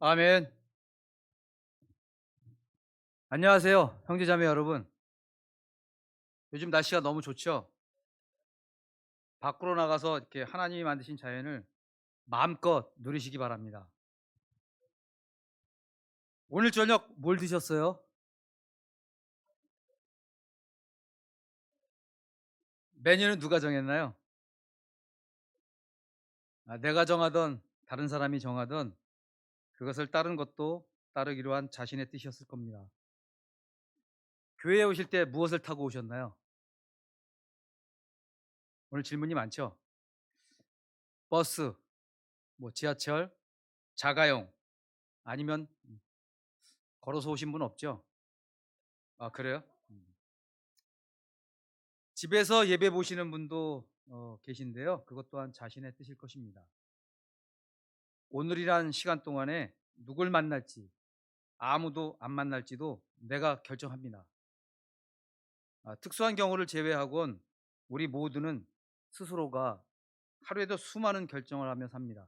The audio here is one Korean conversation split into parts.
아멘. 안녕하세요, 형제자매 여러분. 요즘 날씨가 너무 좋죠? 밖으로 나가서 이렇게 하나님이 만드신 자연을 마음껏 누리시기 바랍니다. 오늘 저녁 뭘 드셨어요? 메뉴는 누가 정했나요? 내가 정하던 다른 사람이 정하던 그것을 따른 것도 따르기로 한 자신의 뜻이었을 겁니다. 교회에 오실 때 무엇을 타고 오셨나요? 오늘 질문이 많죠? 버스, 지하철, 자가용, 아니면 걸어서 오신 분 없죠? 아, 그래요? 집에서 예배 보시는 분도 계신데요. 그것 또한 자신의 뜻일 것입니다. 오늘이란 시간 동안에 누굴 만날지, 아무도 안 만날지도 내가 결정합니다. 특수한 경우를 제외하곤 우리 모두는 스스로가 하루에도 수많은 결정을 하며 삽니다.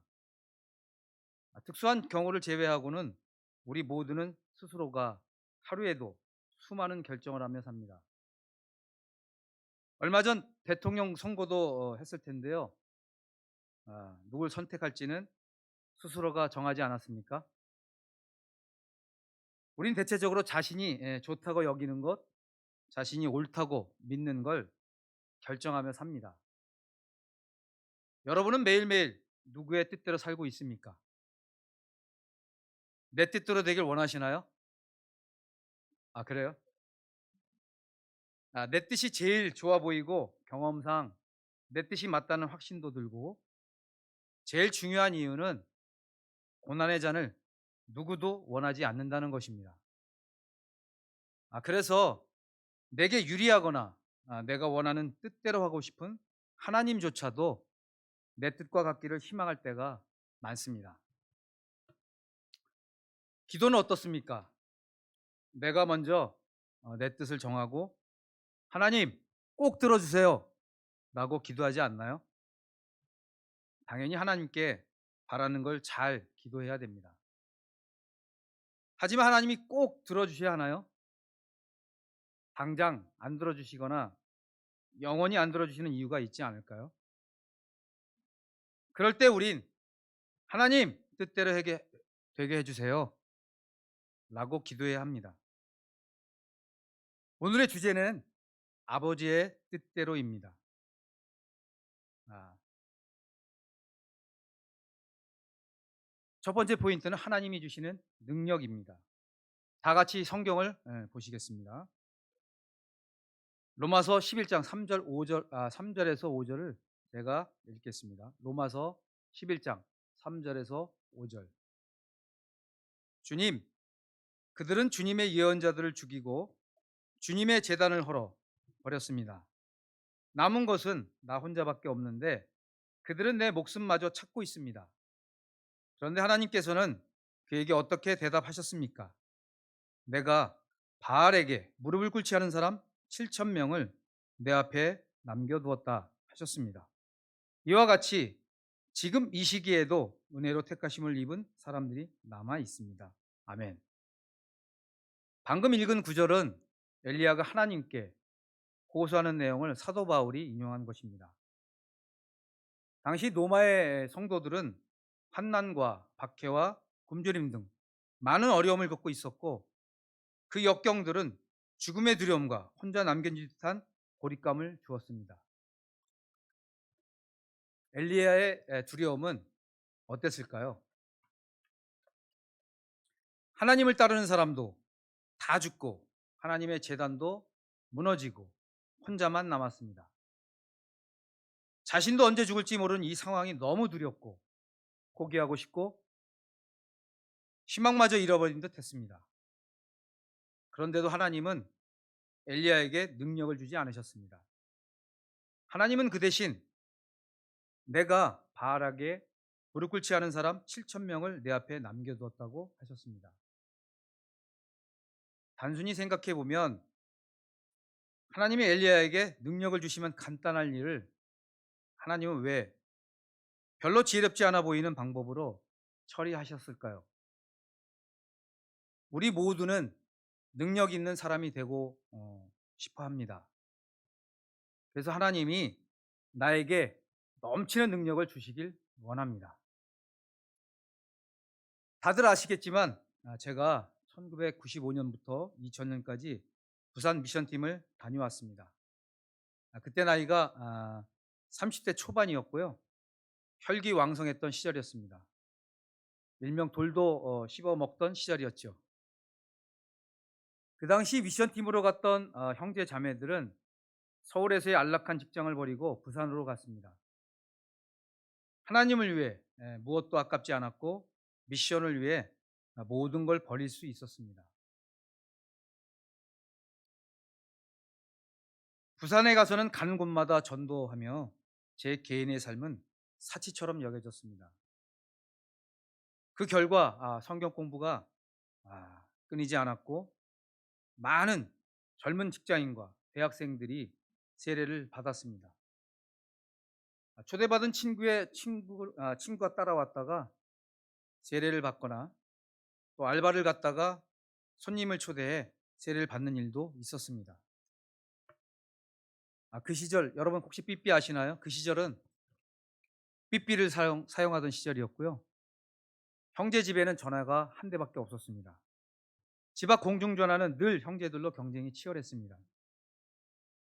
특수한 경우를 제외하고는 우리 모두는 스스로가 하루에도 수많은 결정을 하며 삽니다. 얼마 전 대통령 선거도 했을 텐데요. 누굴 선택할지는 스스로가 정하지 않았습니까? 우린 대체적으로 자신이 좋다고 여기는 것, 자신이 옳다고 믿는 걸 결정하며 삽니다. 여러분은 매일매일 누구의 뜻대로 살고 있습니까? 내 뜻대로 되길 원하시나요? 아, 그래요? 내 뜻이 제일 좋아 보이고 경험상 내 뜻이 맞다는 확신도 들고 제일 중요한 이유는 고난의 잔을 누구도 원하지 않는다는 것입니다. 그래서 내게 유리하거나 내가 원하는 뜻대로 하고 싶은 하나님조차도 내 뜻과 같기를 희망할 때가 많습니다. 기도는 어떻습니까? 내가 먼저 내 뜻을 정하고 하나님 꼭 들어주세요 라고 기도하지 않나요? 당연히 하나님께 바라는 걸 잘 기도해야 됩니다. 하지만 하나님이 꼭 들어주셔야 하나요? 당장 안 들어주시거나 영원히 안 들어주시는 이유가 있지 않을까요? 그럴 때 우린 하나님 뜻대로 되게 해주세요 라고 기도해야 합니다. 오늘의 주제는 아버지의 뜻대로입니다. 아, 첫 번째 포인트는 하나님이 주시는 능력입니다. 다 같이 성경을 보시겠습니다. 로마서 11장 3절 5절 3절에서 5절을 제가 읽겠습니다. 로마서 11장 3절에서 5절. 주님, 그들은 주님의 예언자들을 죽이고 주님의 제단을 헐어 버렸습니다. 남은 것은 나 혼자밖에 없는데 그들은 내 목숨마저 찾고 있습니다. 그런데 하나님께서는 그에게 어떻게 대답하셨습니까? 내가 바알에게 무릎을 꿇지 않은 사람 7천 명을 내 앞에 남겨두었다 하셨습니다. 이와 같이 지금 이 시기에도 은혜로 택하심을 입은 사람들이 남아 있습니다. 아멘. 방금 읽은 구절은 엘리야가 하나님께 호소하는 내용을 사도 바울이 인용한 것입니다. 당시 로마의 성도들은 환난과 박해와 굶주림 등 많은 어려움을 겪고 있었고 그 역경들은 죽음의 두려움과 혼자 남긴 듯한 고립감을 주었습니다. 엘리야의 두려움은 어땠을까요? 하나님을 따르는 사람도 다 죽고 하나님의 제단도 무너지고 혼자만 남았습니다. 자신도 언제 죽을지 모르는 이 상황이 너무 두렵고 포기하고 싶고 희망마저 잃어버린 듯 했습니다. 그런데도 하나님은 엘리야에게 능력을 주지 않으셨습니다. 하나님은 그 대신 내가 바알에게 무릎 꿇지 않은 사람 7천 명을 내 앞에 남겨두었다고 하셨습니다. 단순히 생각해 보면 하나님이 엘리야에게 능력을 주시면 간단할 일을 하나님은 왜 별로 지혜롭지 않아 보이는 방법으로 처리하셨을까요? 우리 모두는 능력 있는 사람이 되고 싶어 합니다. 그래서 하나님이 나에게 넘치는 능력을 주시길 원합니다. 다들 아시겠지만 제가 1995년부터 2000년까지 부산 미션팀을 다녀왔습니다. 그때 나이가 30대 초반이었고요. 혈기왕성했던 시절이었습니다. 일명 돌도 씹어 먹던 시절이었죠. 그 당시 미션팀으로 갔던 형제 자매들은 서울에서의 안락한 직장을 버리고 부산으로 갔습니다. 하나님을 위해 무엇도 아깝지 않았고 미션을 위해 모든 걸 버릴 수 있었습니다. 부산에 가서는 가는 곳마다 전도하며 제 개인의 삶은 사치처럼 여겨졌습니다. 그 결과 성경 공부가 끊이지 않았고 많은 젊은 직장인과 대학생들이 세례를 받았습니다. 초대받은 친구가 따라왔다가 세례를 받거나 또 알바를 갔다가 손님을 초대해 세례를 받는 일도 있었습니다. 그 시절 여러분 혹시 삐삐 아시나요? 그 시절은 삐삐를 사용하던 시절이었고요. 형제 집에는 전화가 한 대밖에 없었습니다. 집 앞 공중전화는 늘 형제들로 경쟁이 치열했습니다.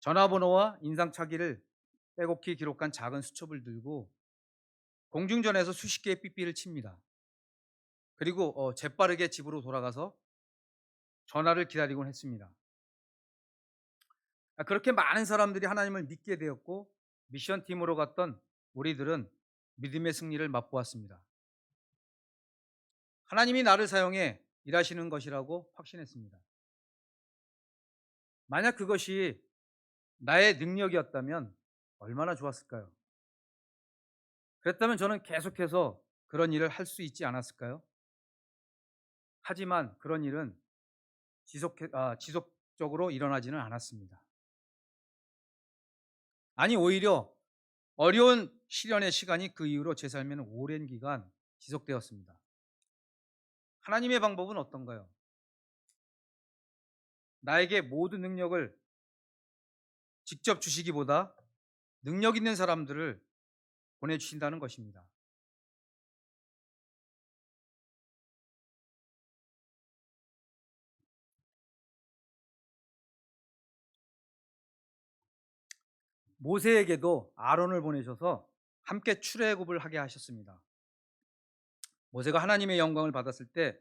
전화번호와 인상착의를 빼곡히 기록한 작은 수첩을 들고 공중전에서 수십 개의 삐삐를 칩니다. 그리고 재빠르게 집으로 돌아가서 전화를 기다리곤 했습니다. 그렇게 많은 사람들이 하나님을 믿게 되었고 미션팀으로 갔던 우리들은 믿음의 승리를 맛보았습니다. 하나님이 나를 사용해 일하시는 것이라고 확신했습니다. 만약 그것이 나의 능력이었다면 얼마나 좋았을까요? 그랬다면 저는 계속해서 그런 일을 할 수 있지 않았을까요? 하지만 그런 일은 지속적으로 일어나지는 않았습니다. 아니 오히려 어려운 시련의 시간이 그 이후로 제 삶에는 오랜 기간 지속되었습니다. 하나님의 방법은 어떤가요? 나에게 모든 능력을 직접 주시기보다 능력 있는 사람들을 보내주신다는 것입니다. 모세에게도 아론을 보내셔서 함께 출애굽을 하게 하셨습니다. 모세가 하나님의 영광을 받았을 때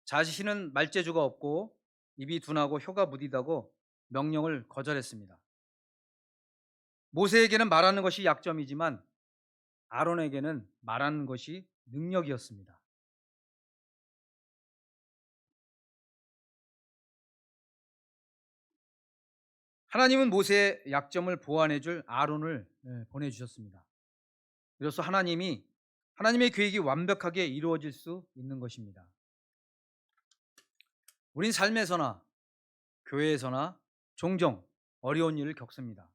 자신은 말재주가 없고 입이 둔하고 혀가 무디다고 명령을 거절했습니다. 모세에게는 말하는 것이 약점이지만 아론에게는 말하는 것이 능력이었습니다. 하나님은 모세의 약점을 보완해 줄 아론을 보내주셨습니다. 그래서 하나님의 계획이 완벽하게 이루어질 수 있는 것입니다. 우린 삶에서나 교회에서나 종종 어려운 일을 겪습니다.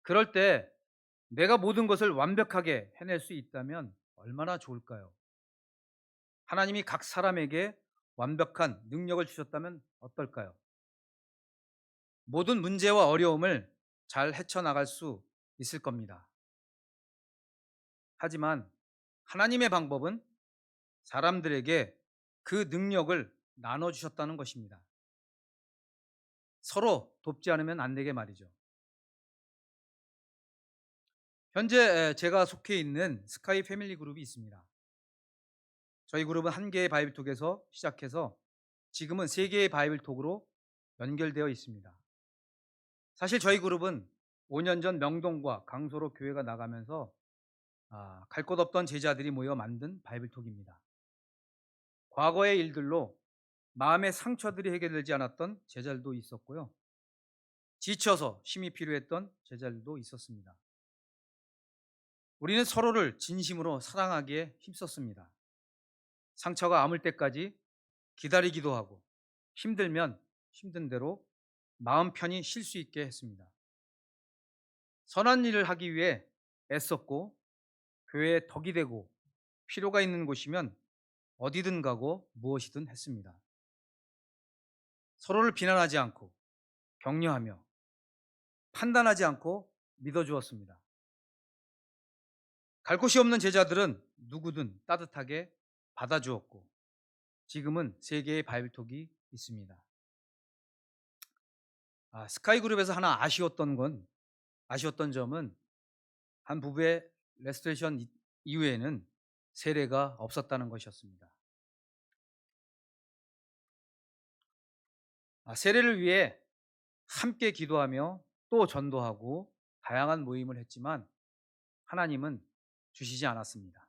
그럴 때 내가 모든 것을 완벽하게 해낼 수 있다면 얼마나 좋을까요? 하나님이 각 사람에게 완벽한 능력을 주셨다면 어떨까요? 모든 문제와 어려움을 잘 헤쳐나갈 수 있을 겁니다. 하지만 하나님의 방법은 사람들에게 그 능력을 나눠주셨다는 것입니다. 서로 돕지 않으면 안 되게 말이죠. 현재 제가 속해 있는 스카이 패밀리 그룹이 있습니다. 저희 그룹은 한 개의 바이블톡에서 시작해서 지금은 세 개의 바이블톡으로 연결되어 있습니다. 사실 저희 그룹은 5년 전 명동과 강소로 교회가 나가면서 갈 곳 없던 제자들이 모여 만든 바이블톡입니다. 과거의 일들로 마음의 상처들이 해결되지 않았던 제자들도 있었고요. 지쳐서 쉼이 필요했던 제자들도 있었습니다. 우리는 서로를 진심으로 사랑하기에 힘썼습니다. 상처가 아물 때까지 기다리기도 하고 힘들면 힘든 대로 마음 편히 쉴 수 있게 했습니다. 선한 일을 하기 위해 애썼고 교회에 덕이 되고 필요가 있는 곳이면 어디든 가고 무엇이든 했습니다. 서로를 비난하지 않고 격려하며 판단하지 않고 믿어주었습니다. 갈 곳이 없는 제자들은 누구든 따뜻하게 받아주었고 지금은 세 개의 바이블톡이 있습니다. 스카이그룹에서 하나 아쉬웠던 점은 한 부부의 레스토레이션 이후에는 세례가 없었다는 것이었습니다. 세례를 위해 함께 기도하며 또 전도하고 다양한 모임을 했지만 하나님은 주시지 않았습니다.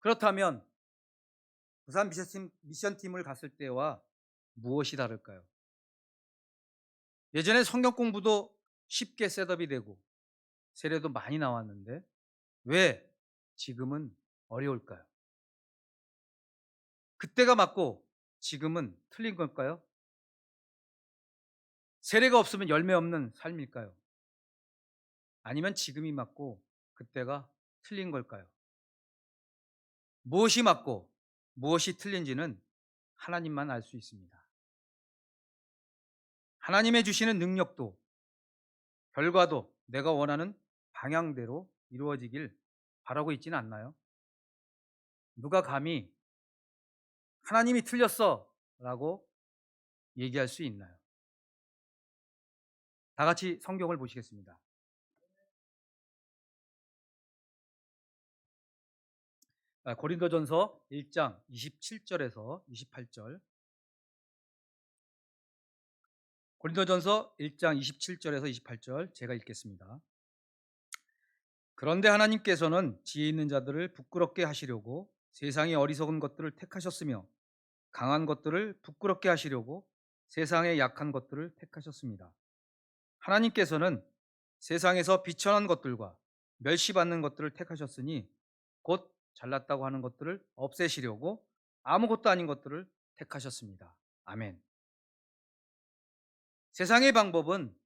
그렇다면 부산 미션팀을 갔을 때와 무엇이 다를까요? 예전에 성경 공부도 쉽게 셋업이 되고 세례도 많이 나왔는데 왜 지금은 어려울까요? 그때가 맞고 지금은 틀린 걸까요? 세례가 없으면 열매 없는 삶일까요? 아니면 지금이 맞고 그때가 틀린 걸까요? 무엇이 맞고 무엇이 틀린지는 하나님만 알 수 있습니다. 하나님의 주시는 능력도 결과도 내가 원하는 방향대로 이루어지길 바라고 있지는 않나요? 누가 감히 하나님이 틀렸어 라고 얘기할 수 있나요? 다 같이 성경을 보시겠습니다. 고린도전서 1장 27절에서 28절. 고린도전서 1장 27절에서 28절 제가 읽겠습니다. 그런데 하나님께서는 지혜 있는 자들을 부끄럽게 하시려고 세상의 어리석은 것들을 택하셨으며 강한 것들을 부끄럽게 하시려고 세상의 약한 것들을 택하셨습니다. 하나님께서는 세상에서 비천한 것들과 멸시받는 것들을 택하셨으니 곧 잘났다고 하는 것들을 없애시려고 아무것도 아닌 것들을 택하셨습니다. 아멘. 세상의 방법은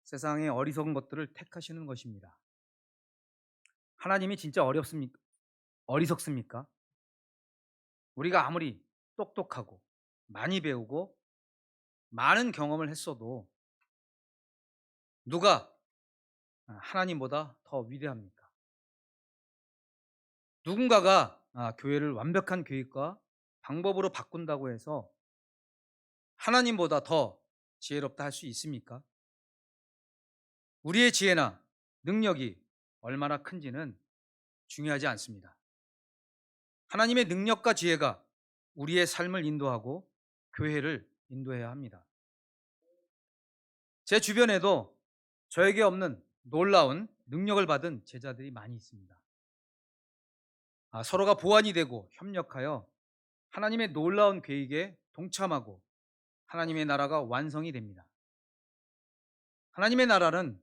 세상의 어리석은 것들을 택하시는 것입니다. 하나님이 진짜 어리석습니까? 우리가 아무리 똑똑하고 많이 배우고 많은 경험을 했어도 누가 하나님보다 더 위대합니까? 누군가가 교회를 완벽한 교육과 방법으로 바꾼다고 해서 하나님보다 더 지혜롭다 할 수 있습니까? 우리의 지혜나 능력이 얼마나 큰지는 중요하지 않습니다. 하나님의 능력과 지혜가 우리의 삶을 인도하고 교회를 인도해야 합니다. 제 주변에도 저에게 없는 놀라운 능력을 받은 제자들이 많이 있습니다. 서로가 보완이 되고 협력하여 하나님의 놀라운 계획에 동참하고 하나님의 나라가 완성이 됩니다. 하나님의 나라는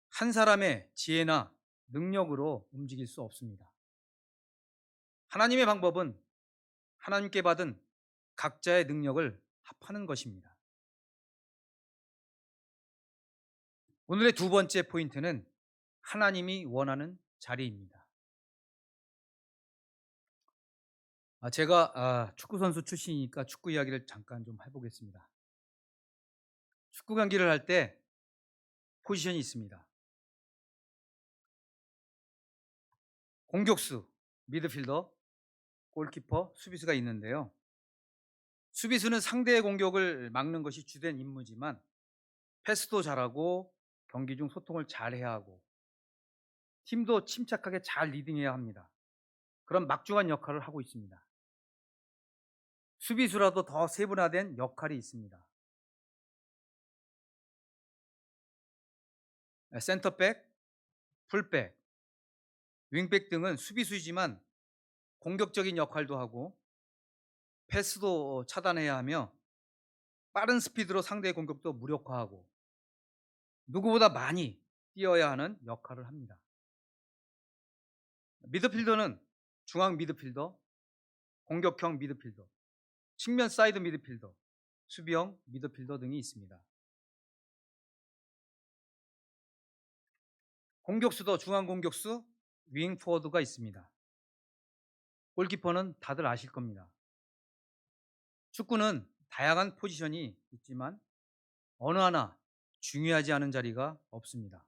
한 사람의 지혜나 능력으로 움직일 수 없습니다. 하나님의 방법은 하나님께 받은 각자의 능력을 합하는 것입니다. 오늘의 두 번째 포인트는 하나님이 원하는 자리입니다. 제가 축구 선수 출신이니까 축구 이야기를 잠깐 좀 해보겠습니다. 축구 경기를 할 때 포지션이 있습니다. 공격수, 미드필더, 골키퍼, 수비수가 있는데요. 수비수는 상대의 공격을 막는 것이 주된 임무지만 패스도 잘하고 경기 중 소통을 잘해야 하고 팀도 침착하게 잘 리딩해야 합니다. 그런 막중한 역할을 하고 있습니다. 수비수라도 더 세분화된 역할이 있습니다. 센터백, 풀백, 윙백 등은 수비수이지만 공격적인 역할도 하고 패스도 차단해야 하며 빠른 스피드로 상대의 공격도 무력화하고 누구보다 많이 뛰어야 하는 역할을 합니다. 미드필더는 중앙 미드필더, 공격형 미드필더, 측면 사이드 미드필더, 수비형 미드필더 등이 있습니다. 공격수도 중앙 공격수, 윙 포워드가 있습니다. 골키퍼는 다들 아실 겁니다. 축구는 다양한 포지션이 있지만 어느 하나 중요하지 않은 자리가 없습니다.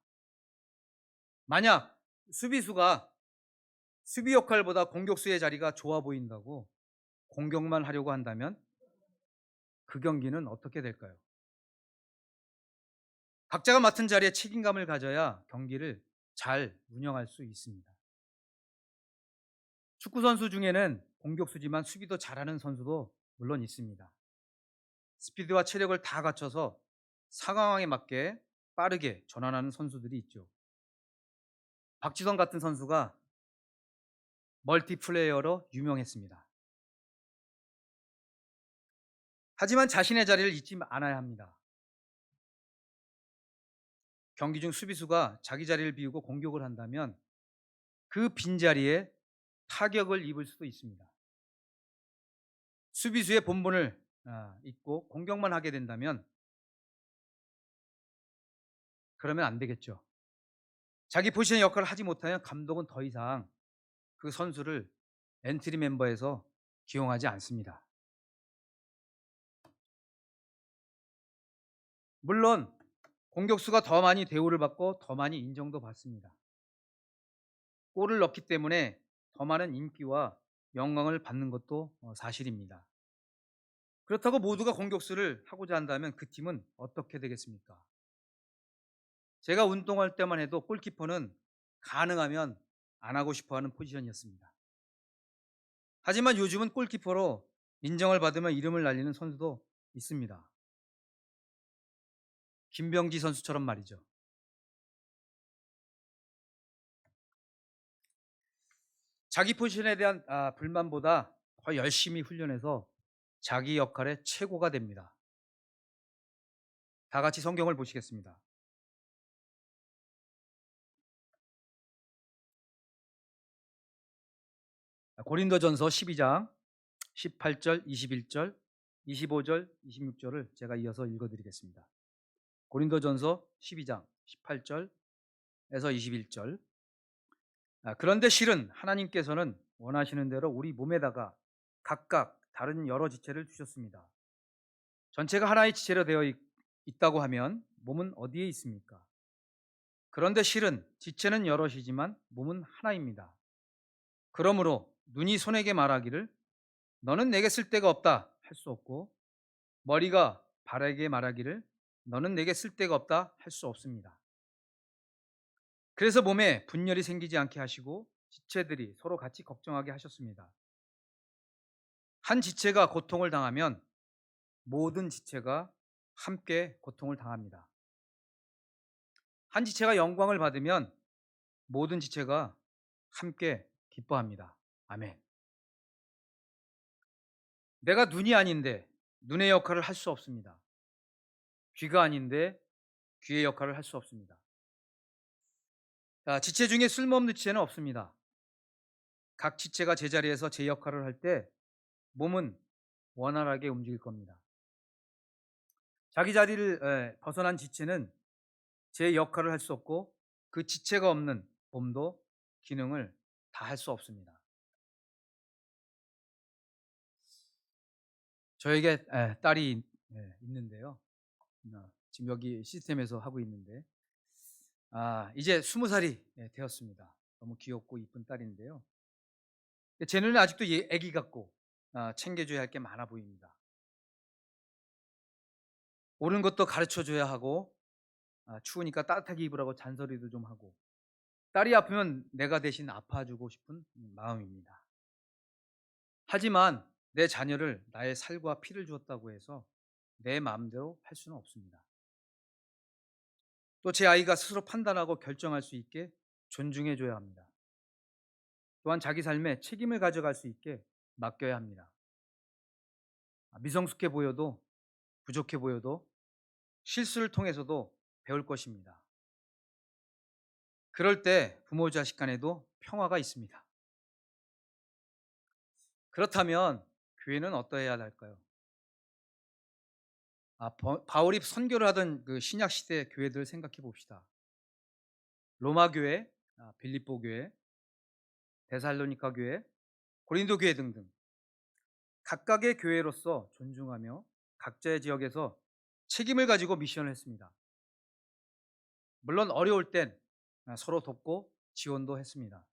만약 수비수가 수비 역할보다 공격수의 자리가 좋아 보인다고 공격만 하려고 한다면 그 경기는 어떻게 될까요? 각자가 맡은 자리에 책임감을 가져야 경기를 잘 운영할 수 있습니다. 축구 선수 중에는 공격수지만 수비도 잘하는 선수도 물론 있습니다. 스피드와 체력을 다 갖춰서 상황에 맞게 빠르게 전환하는 선수들이 있죠. 박지성 같은 선수가 멀티플레이어로 유명했습니다. 하지만 자신의 자리를 잊지 않아야 합니다. 경기 중 수비수가 자기 자리를 비우고 공격을 한다면 그 빈자리에 타격을 입을 수도 있습니다. 수비수의 본분을 잊고 공격만 하게 된다면 그러면 안 되겠죠. 자기 포지션 역할을 하지 못하면 감독은 더 이상 그 선수를 엔트리 멤버에서 기용하지 않습니다. 물론 공격수가 더 많이 대우를 받고 더 많이 인정도 받습니다. 골을 넣기 때문에 더 많은 인기와 영광을 받는 것도 사실입니다. 그렇다고 모두가 공격수를 하고자 한다면 그 팀은 어떻게 되겠습니까? 제가 운동할 때만 해도 골키퍼는 가능하면 안 하고 싶어 하는 포지션이었습니다. 하지만 요즘은 골키퍼로 인정을 받으면 이름을 날리는 선수도 있습니다. 김병지 선수처럼 말이죠. 자기 포지션에 대한 불만보다 더 열심히 훈련해서 자기 역할의 최고가 됩니다. 다 같이 성경을 보시겠습니다. 고린도전서 12장 18절, 21절, 25절, 26절을 제가 이어서 읽어드리겠습니다. 고린도전서 12장 18절에서 21절. 그런데 실은 하나님께서는 원하시는 대로 우리 몸에다가 각각 다른 여러 지체를 주셨습니다. 전체가 하나의 지체로 되어 있다고 하면 몸은 어디에 있습니까? 그런데 실은 지체는 여럿이지만 몸은 하나입니다. 그러므로 눈이 손에게 말하기를 너는 내게 쓸데가 없다 할 수 없고 머리가 발에게 말하기를 너는 내게 쓸데가 없다 할 수 없습니다. 그래서 몸에 분열이 생기지 않게 하시고 지체들이 서로 같이 걱정하게 하셨습니다. 한 지체가 고통을 당하면 모든 지체가 함께 고통을 당합니다. 한 지체가 영광을 받으면 모든 지체가 함께 기뻐합니다. 아멘. 내가 눈이 아닌데 눈의 역할을 할 수 없습니다. 귀가 아닌데 귀의 역할을 할 수 없습니다. 지체 중에 쓸모없는 지체는 없습니다. 각 지체가 제자리에서 제 역할을 할 때 몸은 원활하게 움직일 겁니다. 자기 자리를 벗어난 지체는 제 역할을 할 수 없고 그 지체가 없는 몸도 기능을 다 할 수 없습니다. 저에게 딸이 있는데요. 지금 여기 시스템에서 하고 있는데 이제 20살이 되었습니다. 너무 귀엽고 이쁜 딸인데요. 제 눈에 아직도 애기 같고 챙겨줘야 할 게 많아 보입니다. 옳은 것도 가르쳐줘야 하고 추우니까 따뜻하게 입으라고 잔소리도 좀 하고 딸이 아프면 내가 대신 아파주고 싶은 마음입니다. 하지만 내 자녀를 나의 살과 피를 주었다고 해서 내 마음대로 할 수는 없습니다. 또 제 아이가 스스로 판단하고 결정할 수 있게 존중해줘야 합니다. 또한 자기 삶에 책임을 가져갈 수 있게 맡겨야 합니다. 미성숙해 보여도 부족해 보여도 실수를 통해서도 배울 것입니다. 그럴 때 부모 자식 간에도 평화가 있습니다. 그렇다면 교회는 어떠해야 할까요? 바울이 선교를 하던 그 신약 시대 교회들 생각해 봅시다. 로마 교회, 빌립보 교회, 데살로니가 교회, 고린도 교회 등등 각각의 교회로서 존중하며 각자의 지역에서 책임을 가지고 미션을 했습니다. 물론 어려울 땐 서로 돕고 지원도 했습니다.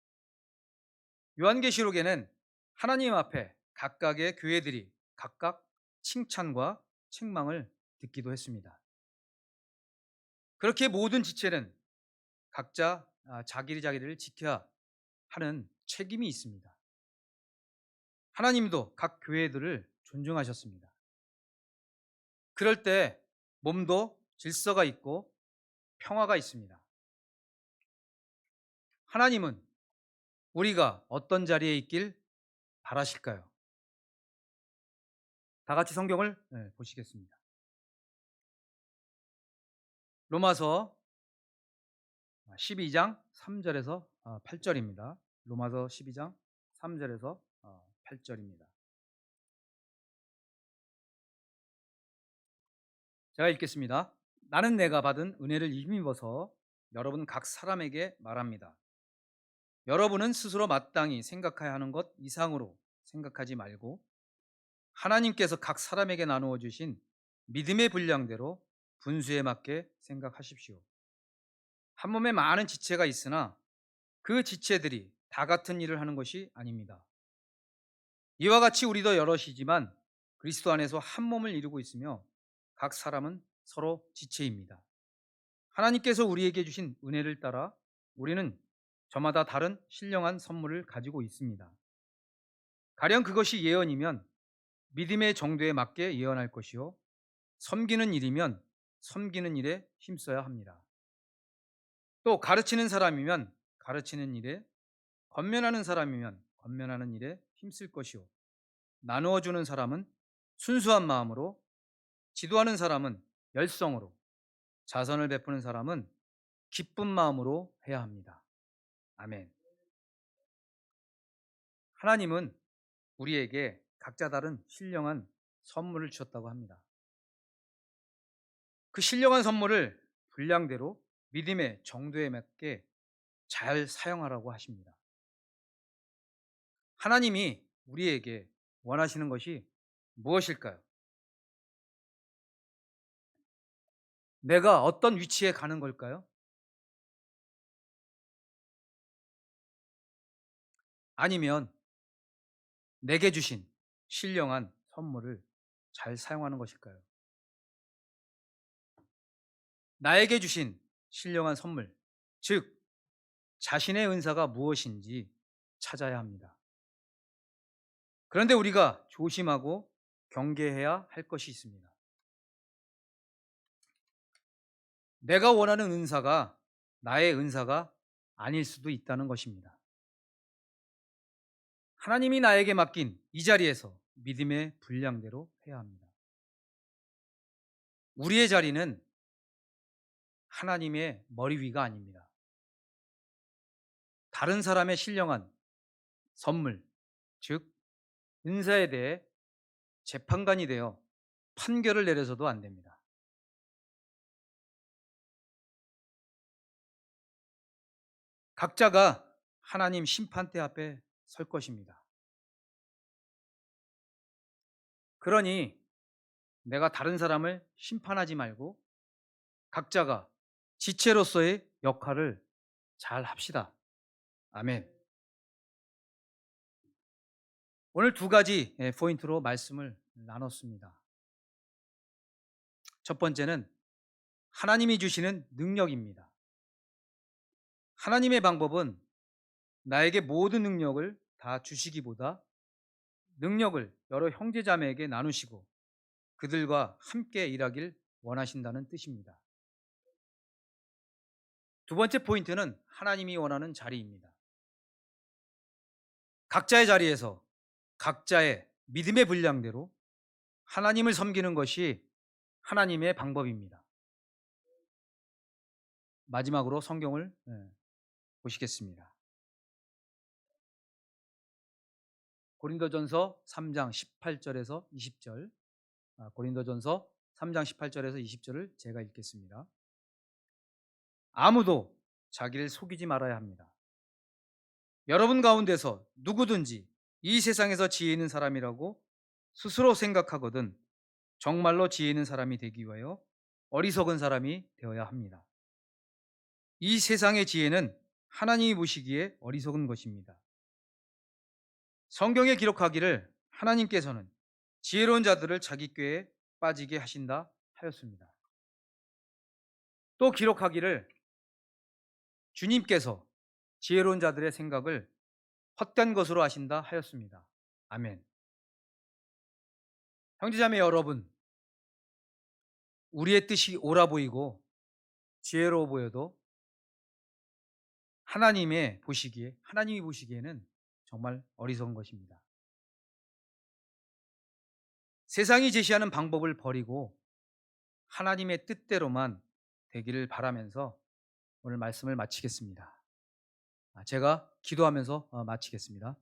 요한계시록에는 하나님 앞에 각각의 교회들이 각각 칭찬과 책망을 듣기도 했습니다. 그렇게 모든 지체는 각자 자기를 지켜야 하는 책임이 있습니다. 하나님도 각 교회들을 존중하셨습니다. 그럴 때 몸도 질서가 있고 평화가 있습니다. 하나님은 우리가 어떤 자리에 있길 바라실까요? 다 같이 성경을 보시겠습니다. 로마서 12장 3절에서 8절입니다. 로마서 12장 3절에서 8절입니다. 제가 읽겠습니다. 나는 내가 받은 은혜를 힘입어서 여러분 각 사람에게 말합니다. 여러분은 스스로 마땅히 생각해야 하는 것 이상으로 생각하지 말고 하나님께서 각 사람에게 나누어 주신 믿음의 분량대로 분수에 맞게 생각하십시오. 한 몸에 많은 지체가 있으나 그 지체들이 다 같은 일을 하는 것이 아닙니다. 이와 같이 우리도 여럿이지만 그리스도 안에서 한 몸을 이루고 있으며 각 사람은 서로 지체입니다. 하나님께서 우리에게 주신 은혜를 따라 우리는 저마다 다른 신령한 선물을 가지고 있습니다. 가령 그것이 예언이면 믿음의 정도에 맞게 예언할 것이요, 섬기는 일이면 섬기는 일에 힘써야 합니다. 또 가르치는 사람이면 가르치는 일에, 권면하는 사람이면 권면하는 일에 힘쓸 것이요, 나누어 주는 사람은 순수한 마음으로, 지도하는 사람은 열성으로, 자선을 베푸는 사람은 기쁜 마음으로 해야 합니다. 아멘. 하나님은 우리에게 각자 다른 신령한 선물을 주셨다고 합니다. 그 신령한 선물을 분량대로 믿음의 정도에 맞게 잘 사용하라고 하십니다. 하나님이 우리에게 원하시는 것이 무엇일까요? 내가 어떤 위치에 가는 걸까요? 아니면 내게 주신 신령한 선물을 잘 사용하는 것일까요? 나에게 주신 신령한 선물, 즉 자신의 은사가 무엇인지 찾아야 합니다. 그런데 우리가 조심하고 경계해야 할 것이 있습니다. 내가 원하는 은사가 나의 은사가 아닐 수도 있다는 것입니다. 하나님이 나에게 맡긴 이 자리에서 믿음의 분량대로 해야 합니다. 우리의 자리는 하나님의 머리 위가 아닙니다. 다른 사람의 신령한 선물, 즉 은사에 대해 재판관이 되어 판결을 내려서도 안 됩니다. 각자가 하나님 심판대 앞에 설 것입니다. 그러니 내가 다른 사람을 심판하지 말고 각자가 지체로서의 역할을 잘 합시다. 아멘. 오늘 두 가지 포인트로 말씀을 나눴습니다. 첫 번째는 하나님이 주시는 능력입니다. 하나님의 방법은 나에게 모든 능력을 다 주시기보다 능력을 여러 형제자매에게 나누시고 그들과 함께 일하길 원하신다는 뜻입니다. 두 번째 포인트는 하나님이 원하는 자리입니다. 각자의 자리에서 각자의 믿음의 분량대로 하나님을 섬기는 것이 하나님의 방법입니다. 마지막으로 성경을 보시겠습니다. 고린도전서 3장 18절에서 20절, 고린도전서 3장 18절에서 20절을 제가 읽겠습니다. 아무도 자기를 속이지 말아야 합니다. 여러분 가운데서 누구든지 이 세상에서 지혜 있는 사람이라고 스스로 생각하거든 정말로 지혜 있는 사람이 되기 위하여 어리석은 사람이 되어야 합니다. 이 세상의 지혜는 하나님이 보시기에 어리석은 것입니다. 성경에 기록하기를 하나님께서는 지혜로운 자들을 자기 꾀에 빠지게 하신다 하였습니다. 또 기록하기를 주님께서 지혜로운 자들의 생각을 헛된 것으로 하신다 하였습니다. 아멘. 형제자매 여러분, 우리의 뜻이 옳아 보이고 지혜로워 보여도 하나님이 보시기에는 정말 어리석은 것입니다. 세상이 제시하는 방법을 버리고 하나님의 뜻대로만 되기를 바라면서 오늘 말씀을 마치겠습니다. 제가 기도하면서 마치겠습니다.